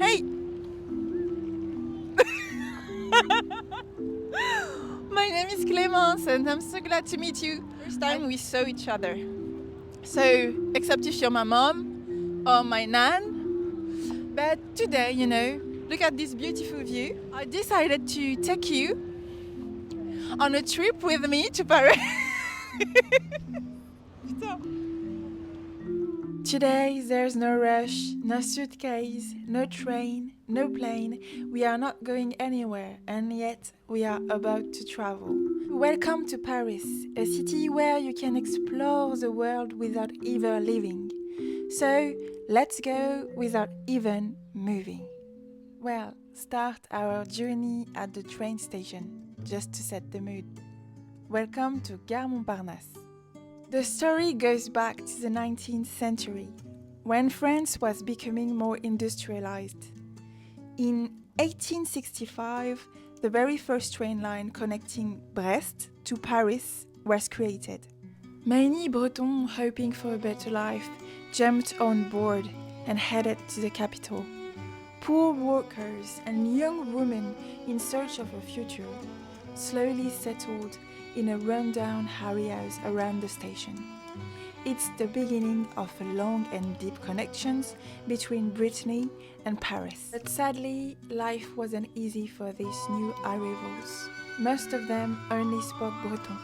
Hey! My name is Clémence and I'm so glad to meet you. First time we saw each other. So, except if you're my mom or my nan. But today, look at this beautiful view. I decided to take you on a trip with me to Paris. Today there's no rush, no suitcase, no train, no plane. We are not going anywhere, and yet we are about to travel. Welcome to Paris, a city where you can explore the world without ever leaving. So let's go without even moving. Well, start our journey at the train station, just to set the mood. Welcome to Gare Montparnasse. The story goes back to the 19th century, when France was becoming more industrialized. In 1865, the very first train line connecting Brest to Paris was created. Many Bretons, hoping for a better life, jumped on board and headed to the capital. Poor workers and young women in search of a future slowly settled in a rundown areas around the station. It's the beginning of a long and deep connections between Brittany and Paris. But sadly, life wasn't easy for these new arrivals. Most of them only spoke Breton.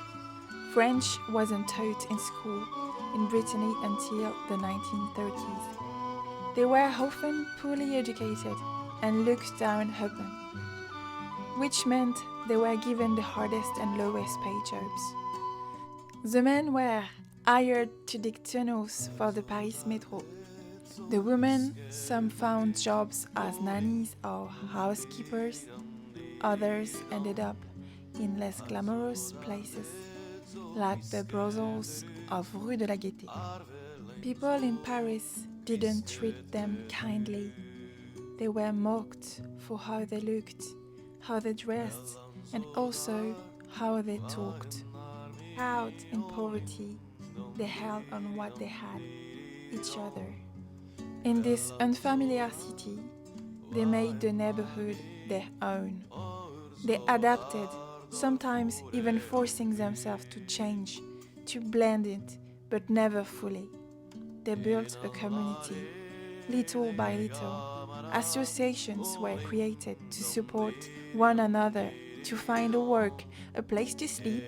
French wasn't taught in school in Brittany until the 1930s. They were often poorly educated and looked down upon, which meant they were given the hardest and lowest paid jobs. The men were hired to dig tunnels for the Paris Metro. The women, some found jobs as nannies or housekeepers, others ended up in less glamorous places, like the brothels of Rue de la Gaîté. People in Paris didn't treat them kindly. They were mocked for how they looked, how they dressed, and also how they talked. Out in poverty, they held on what they had, each other. In this unfamiliar city, they made the neighborhood their own. They adapted, sometimes even forcing themselves to change, to blend it, but never fully. They built a community. Little by little, associations were created to support one another, to find a work, a place to sleep,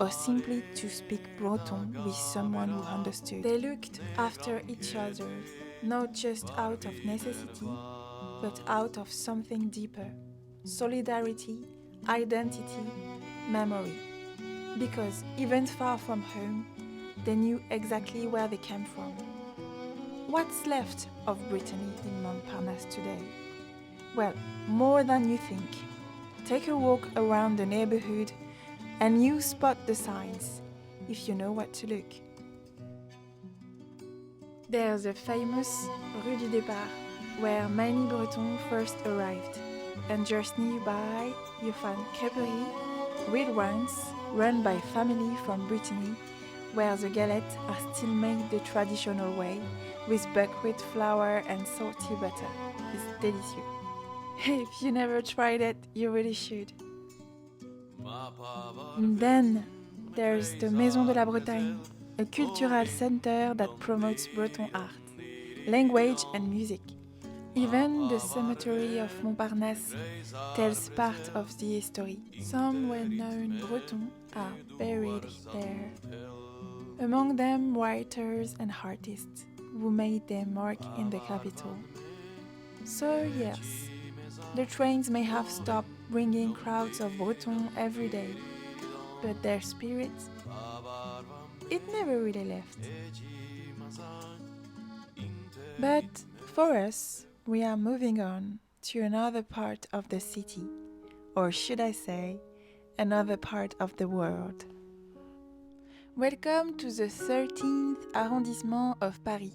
or simply to speak Breton with someone who understood. They looked after each other, not just out of necessity, but out of something deeper: solidarity, identity, memory. Because even far from home, they knew exactly where they came from. What's left of Brittany in Montparnasse today? Well, more than you think. Take a walk around the neighborhood and you spot the signs, if you know what to look. There's a famous Rue du Départ, where many Bretons first arrived. And just nearby, you find Creperie, red wines run by family from Brittany, where the galettes are still made the traditional way, with buckwheat flour and salty butter. It's delicious. If you never tried it, you really should. And then there's the Maison de la Bretagne, a cultural center that promotes Breton art, language and music. Even the cemetery of Montparnasse tells part of the history. Some well-known Bretons are buried there. Among them, writers and artists who made their mark in the capital. So yes, the trains may have stopped bringing crowds of Bretons every day, but their spirit, it never really left. But for us, we are moving on to another part of the city, or should I say, another part of the world. Welcome to the 13th arrondissement of Paris,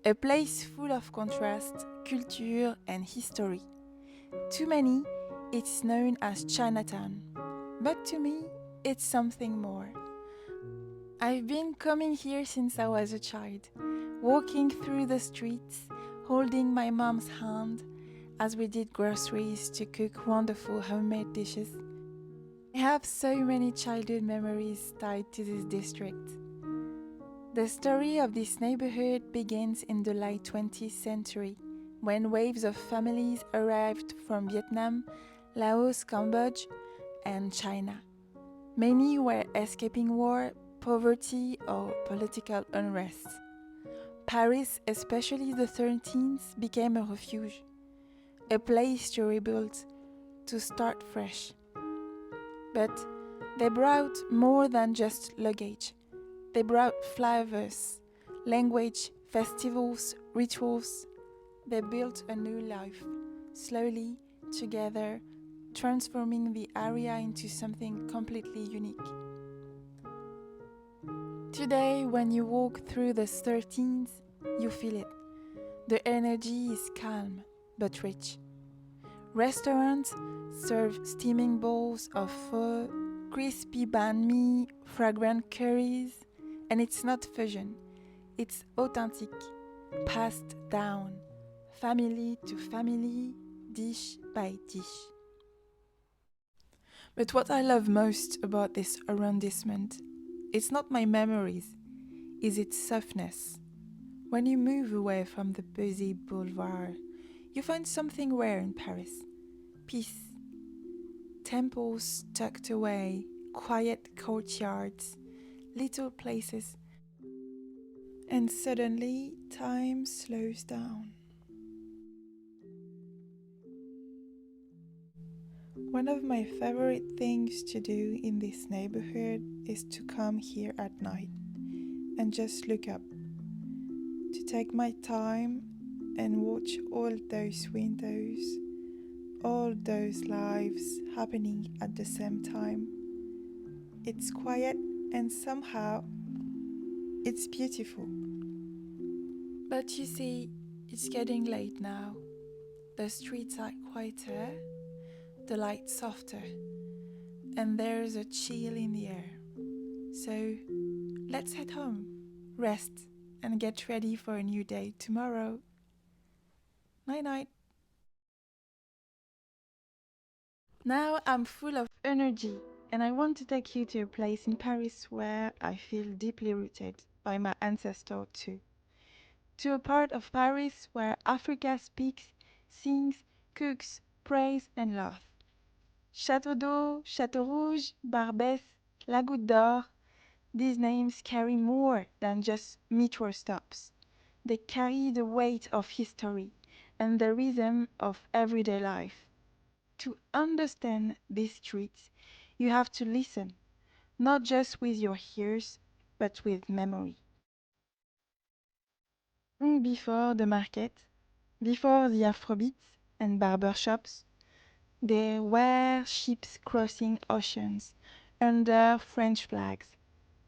a place full of contrast, culture and history. To many, it's known as Chinatown, but to me, it's something more. I've been coming here since I was a child, walking through the streets, holding my mom's hand, as we did groceries to cook wonderful homemade dishes. I have so many childhood memories tied to this district. The story of this neighborhood begins in the late 20th century, when waves of families arrived from Vietnam, Laos, Cambodia, and China. Many were escaping war, poverty, or political unrest. Paris, especially the 13th, became a refuge, a place to rebuild, to start fresh. But they brought more than just luggage. They brought flavors, language, festivals, rituals. They built a new life, slowly, together, transforming the area into something completely unique. Today, when you walk through the 13th, you feel it. The energy is calm but rich. Restaurants serve steaming bowls of pho, crispy banh mi, fragrant curries, and it's not fusion, it's authentic, passed down, family to family, dish by dish. But what I love most about this arrondissement, it's not my memories, is its softness. When you move away from the busy boulevard, you find something rare in Paris. Peace. Temples tucked away, quiet courtyards, little places, and suddenly time slows down. One of my favorite things to do in this neighborhood is to come here at night and just look up, to take my time and watch all those windows, all those lives happening at the same time. It's quiet and somehow it's beautiful. But you see, it's getting late now. The streets are quieter, the light softer, and there's a chill in the air. So let's head home, rest, and get ready for a new day tomorrow. Night night. Now I'm full of energy, and I want to take you to a place in Paris where I feel deeply rooted by my ancestor too. To a part of Paris where Africa speaks, sings, cooks, prays, and loves. Château d'Eau, Château Rouge, Barbès, La Goutte d'Or, these names carry more than just metro stops. They carry the weight of history and the rhythm of everyday life. To understand these streets, you have to listen, not just with your ears, but with memory. Before the market, before the Afrobeats and barber shops, there were ships crossing oceans under French flags,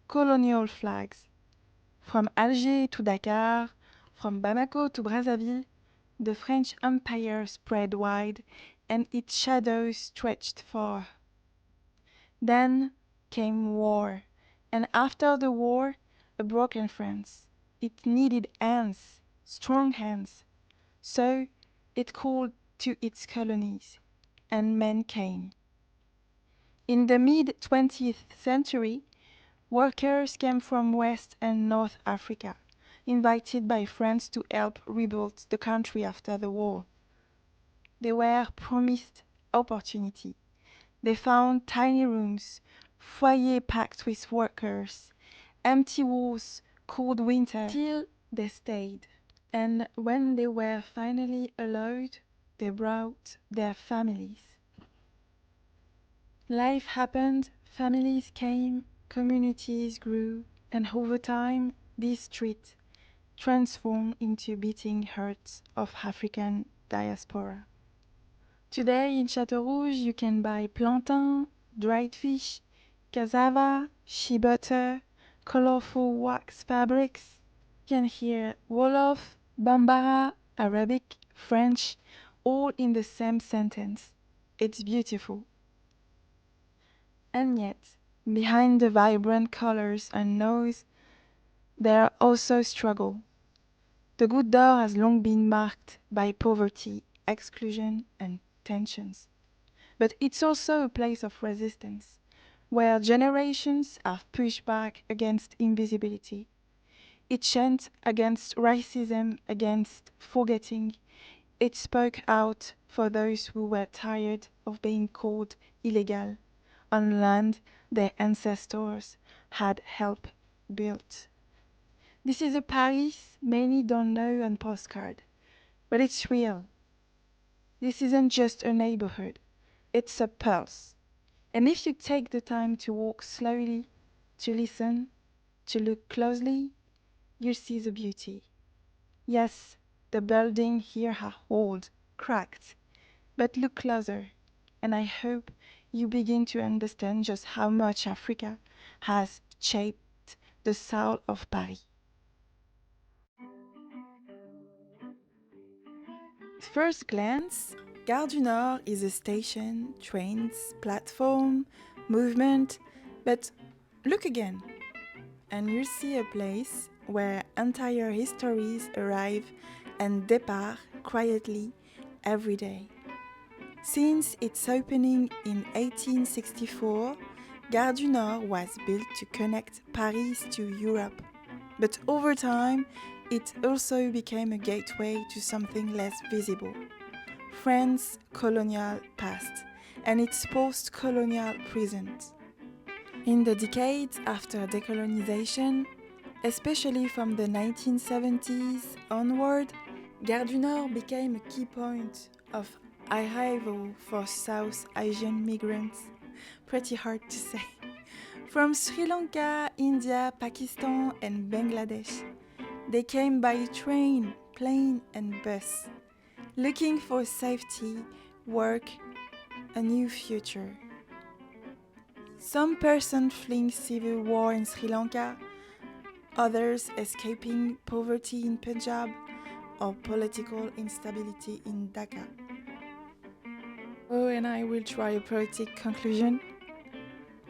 colonial flags. From Alger to Dakar, from Bamako to Brazzaville, the French Empire spread wide and its shadows stretched far. Then came war, and after the war, a broken France. It needed hands, strong hands. So it called to its colonies, and men came. In the mid-20th century, workers came from West and North Africa, invited by France to help rebuild the country after the war. They were promised opportunity. They found tiny rooms, foyers packed with workers, empty walls, cold winter. Still, they stayed. And when they were finally allowed, they brought their families. Life happened, families came, communities grew, and over time, this street transformed into beating hearts of African diaspora. Today in Château Rouge, you can buy plantain, dried fish, cassava, shea butter, colorful wax fabrics. You can hear Wolof, Bambara, Arabic, French, all in the same sentence. It's beautiful. And yet, behind the vibrant colors and noise, there are also struggle. The Goutte d'Or has long been marked by poverty, exclusion and tensions. But it's also a place of resistance, where generations have pushed back against invisibility. It chant against racism, against forgetting. It spoke out for those who were tired of being called illegal on land their ancestors had helped build. This is a Paris many don't know on postcard, but it's real. This isn't just a neighborhood, it's a pulse. And if you take the time to walk slowly, to listen, to look closely, you see the beauty. Yes, the buildings here are old, cracked, but look closer, and I hope you begin to understand just how much Africa has shaped the soul of Paris. At first glance, Gare du Nord is a station, trains, platform, movement, but look again, and you see a place where entire histories arrive and depart quietly every day. Since its opening in 1864, Gare du Nord was built to connect Paris to Europe. But over time, it also became a gateway to something less visible: France's colonial past and its post-colonial present. In the decades after decolonization, especially from the 1970s onward, Gare du Nord became a key point of arrival for South Asian migrants. Pretty hard to say. From Sri Lanka, India, Pakistan, and Bangladesh, they came by train, plane, and bus, looking for safety, work, a new future. Some persons fleeing civil war in Sri Lanka, others escaping poverty in Punjab or political instability in Dhaka. Oh, and I will try a poetic conclusion.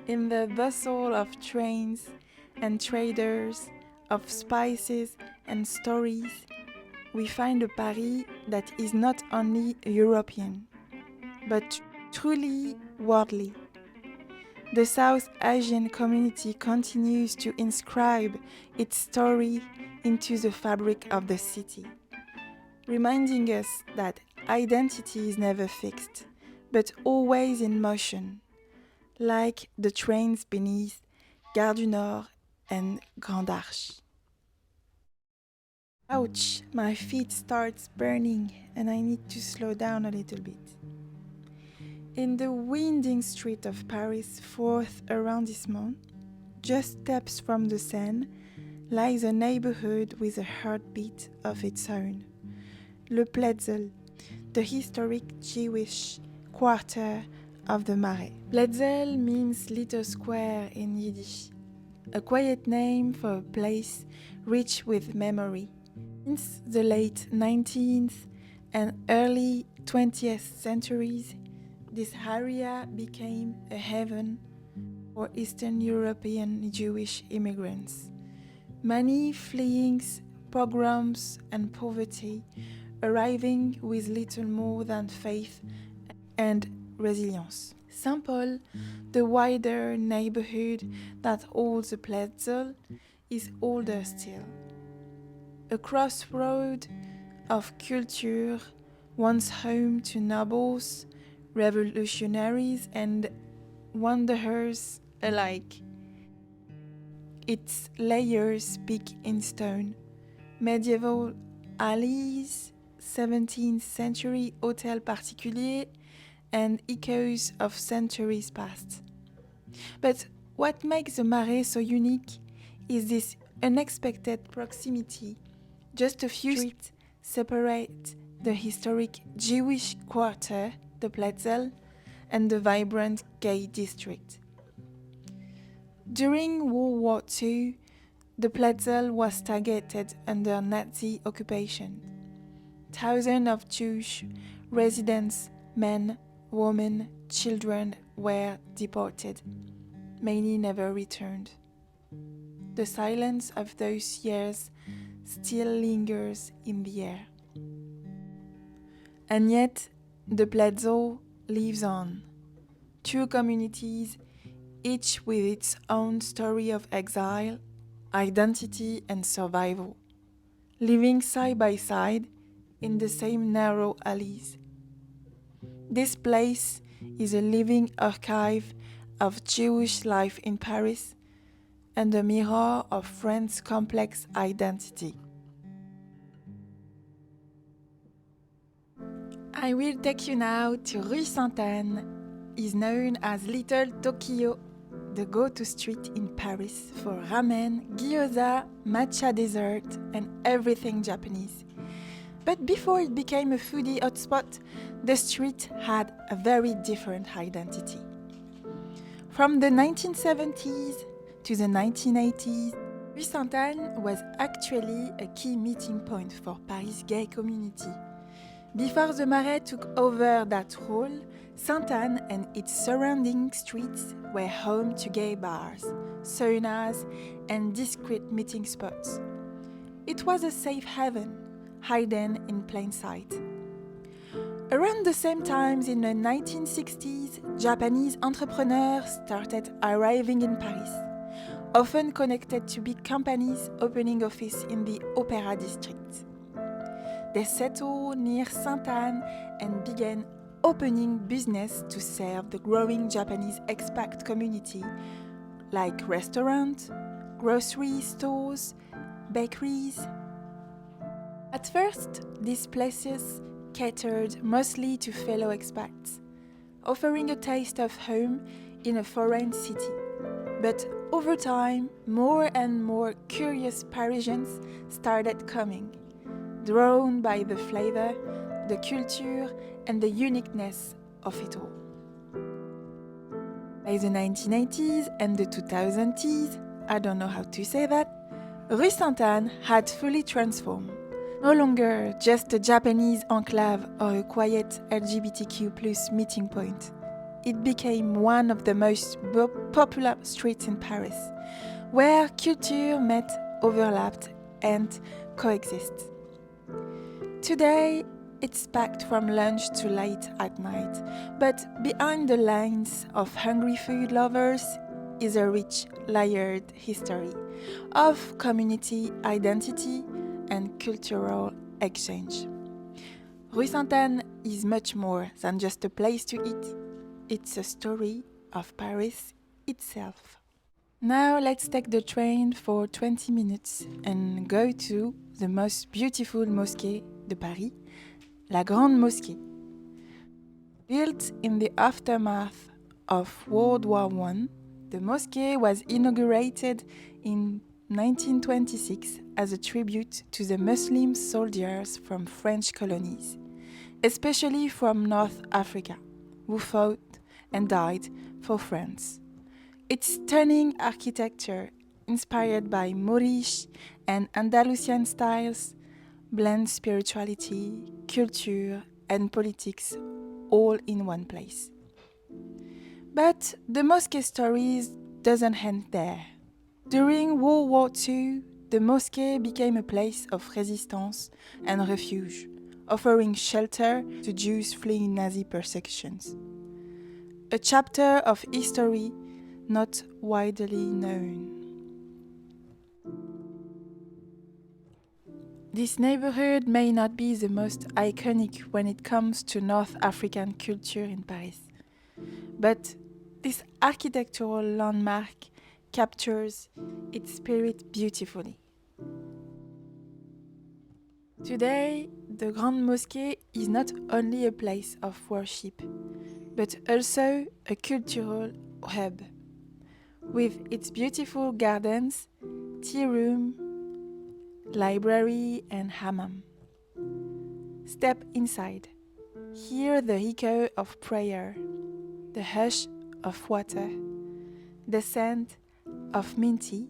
In the bustle of trains and traders, of spices and stories, we find a Paris that is not only European, but truly worldly. The South Asian community continues to inscribe its story into the fabric of the city, reminding us that identity is never fixed, but always in motion, like the trains beneath Gare du Nord and Grande Arche. Ouch, my feet starts burning and I need to slow down a little bit. In the winding street of Paris' 4th arrondissement, just steps from the Seine, lies a neighborhood with a heartbeat of its own. Le Pletzel, the historic Jewish quarter of the Marais. Pletzel means little square in Yiddish, a quiet name for a place rich with memory. Since the late 19th and early 20th centuries, this area became a haven for Eastern European Jewish immigrants, many fleeing pogroms and poverty, arriving with little more than faith and resilience. Saint Paul, the wider neighborhood that holds the Pletzel, is older still. A crossroad of culture, once home to nobles, revolutionaries, and wanderers alike. Its layers speak in stone. Medieval alleys, 17th century hôtel particulier, and echoes of centuries past. But what makes the Marais so unique is this unexpected proximity. Just a few streets separate the historic Jewish quarter, the Pletzel, and the vibrant gay district. During World War II, the Pletzel was targeted under Nazi occupation. Thousands of Jewish residents, men, women, children, were deported. Many never returned. The silence of those years still lingers in the air. And yet, the plateau lives on. Two communities, each with its own story of exile, identity and survival, living side by side in the same narrow alleys. This place is a living archive of Jewish life in Paris and a mirror of France's complex identity. I will take you now to Rue Sainte-Anne, is known as Little Tokyo, the go-to street in Paris for ramen, gyoza, matcha dessert, and everything Japanese. But before it became a foodie hotspot, the street had a very different identity. From the 1970s to the 1980s, Rue Sainte-Anne was actually a key meeting point for Paris' gay community. Before the Marais took over that role, Sainte-Anne and its surrounding streets were home to gay bars, saunas, and discreet meeting spots. It was a safe haven, hidden in plain sight. Around the same time in the 1960s, Japanese entrepreneurs started arriving in Paris, often connected to big companies opening office in the Opera District. They settled near Sainte-Anne and began opening business to serve the growing Japanese expat community, like restaurants, grocery stores, bakeries. At first, these places catered mostly to fellow expats, offering a taste of home in a foreign city. But over time, more and more curious Parisians started coming, drawn by the flavor, the culture, and the uniqueness of it all. By the 1980s and the 2000s, I don't know how to say that, Rue Sainte-Anne had fully transformed. No longer just a Japanese enclave or a quiet LGBTQ+ meeting point. It became one of the most popular streets in Paris, where culture met, overlapped, and coexist. Today, it's packed from lunch to late at night, but behind the lines of hungry food lovers is a rich, layered history of community identity and cultural exchange. Rue Sainte-Anne is much more than just a place to eat. It's a story of Paris itself. Now let's take the train for 20 minutes and go to the most beautiful mosque de Paris, La Grande Mosquée. Built in the aftermath of World War I, the mosque was inaugurated in 1926 as a tribute to the Muslim soldiers from French colonies, especially from North Africa, who fought and died for France. Its stunning architecture, inspired by Moorish and Andalusian styles, blends spirituality, culture, and politics all in one place. But the mosque story doesn't end there. During World War II, the mosque became a place of resistance and refuge, offering shelter to Jews fleeing Nazi persecutions. A chapter of history not widely known. This neighborhood may not be the most iconic when it comes to North African culture in Paris, but this architectural landmark captures its spirit beautifully. Today, the Grande Mosquée is not only a place of worship, but also a cultural hub, with its beautiful gardens, tea room, library and hammam. Step inside. Hear the echo of prayer, the hush of water, the scent of mint tea.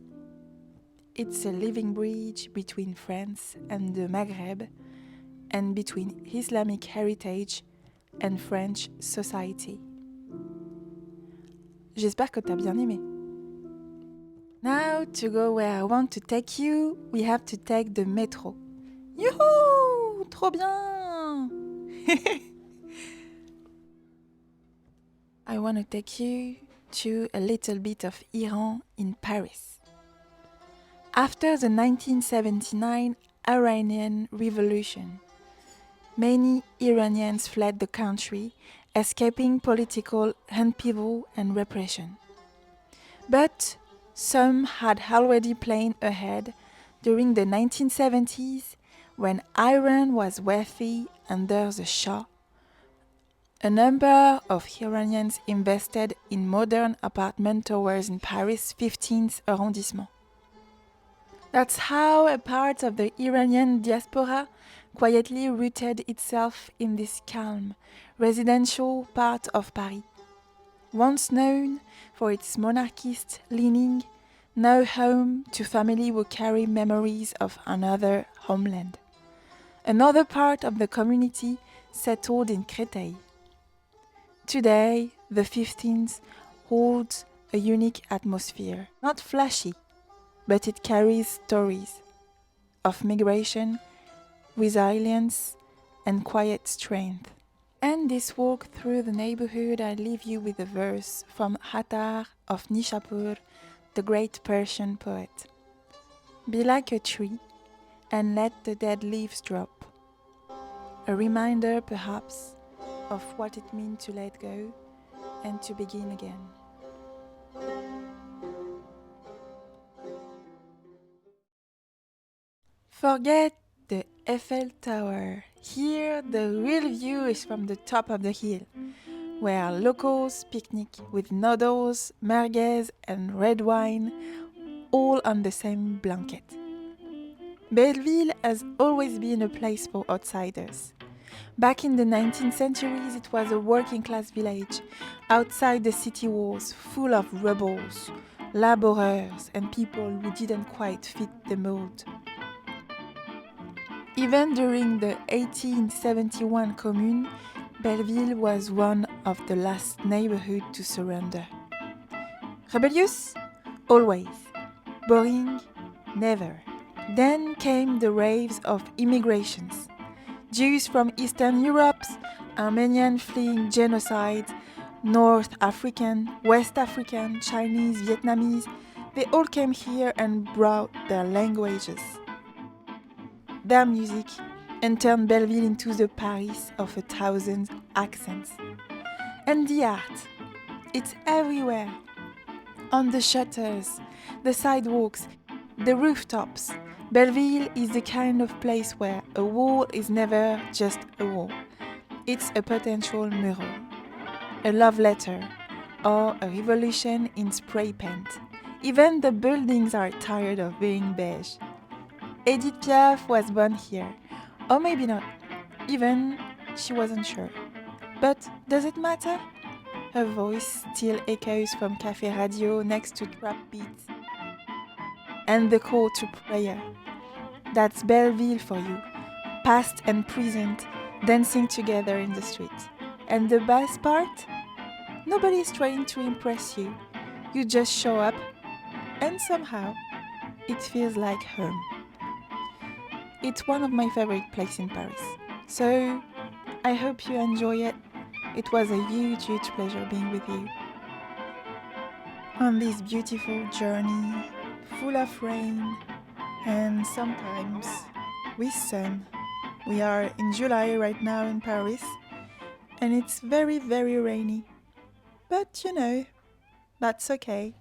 It's a living bridge between France and the Maghreb, and between Islamic heritage and French society. J'espère que t'as bien aimé. Now, to go where I want to take you, we have to take the metro. Youhou! Trop bien! I want to take you to a little bit of Iran in Paris. After the 1979 Iranian Revolution, many Iranians fled the country, escaping political upheaval and repression. But some had already planned ahead during the 1970s when Iran was wealthy under the Shah. A number of Iranians invested in modern apartment towers in Paris' 15th arrondissement. That's how a part of the Iranian diaspora quietly rooted itself in this calm, residential part of Paris. Once known for its monarchist leaning, now home to families who carry memories of another homeland. Another part of the community settled in Créteil. Today, the 15th holds a unique atmosphere, not flashy, but it carries stories of migration, resilience, and quiet strength. And this walk through the neighborhood, I leave you with a verse from Attar of Nishapur, the great Persian poet. Be like a tree, and let the dead leaves drop. A reminder, perhaps, of what it means to let go and to begin again. Forget the Eiffel Tower. Here the real view is from the top of the hill, where locals picnic with noodles, merguez and red wine, all on the same blanket. Belleville has always been a place for outsiders. Back in the 19th centuries, it was a working-class village, outside the city walls, full of rebels, laborers, and people who didn't quite fit the mold. Even during the 1871 Commune, Belleville was one of the last neighborhoods to surrender. Rebellious? Always. Boring? Never. Then came the waves of immigrations. Jews from Eastern Europe, Armenian fleeing genocide, North African, West African, Chinese, Vietnamese, they all came here and brought their languages, their music, and turned Belleville into the Paris of 1,000 accents. And the art, it's everywhere. On the shutters, the sidewalks, the rooftops. Belleville is the kind of place where a wall is never just a wall. It's a potential mural, a love letter, or a revolution in spray paint. Even the buildings are tired of being beige. Edith Piaf was born here, or maybe not. Even she wasn't sure. But does it matter? Her voice still echoes from cafe radio next to trap beats. And the call to prayer. That's Belleville for you, past and present, dancing together in the street. And the best part? Nobody's trying to impress you. You just show up, and somehow, it feels like home. It's one of my favorite places in Paris. So, I hope you enjoy it. It was a huge, huge pleasure being with you on this beautiful journey, full of rain and sometimes with sun. We are in July right now in Paris and it's very, very rainy. But you know, that's okay,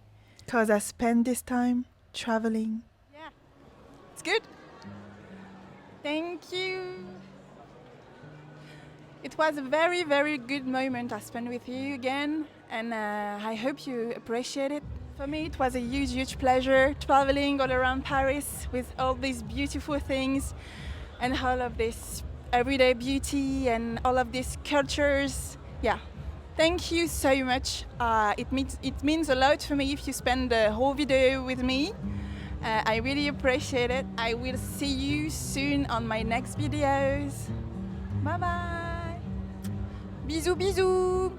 because I spent this time traveling. Yeah, it's good. Thank you. It was a very, very good moment I spent with you again, and I hope you appreciate it. For me, it was a huge, huge pleasure traveling all around Paris with all these beautiful things and all of this everyday beauty and all of these cultures. Yeah, thank you so much. It means a lot for me if you spend the whole video with me. I really appreciate it. I will see you soon on my next videos. Bye bye. Bisous, bisous.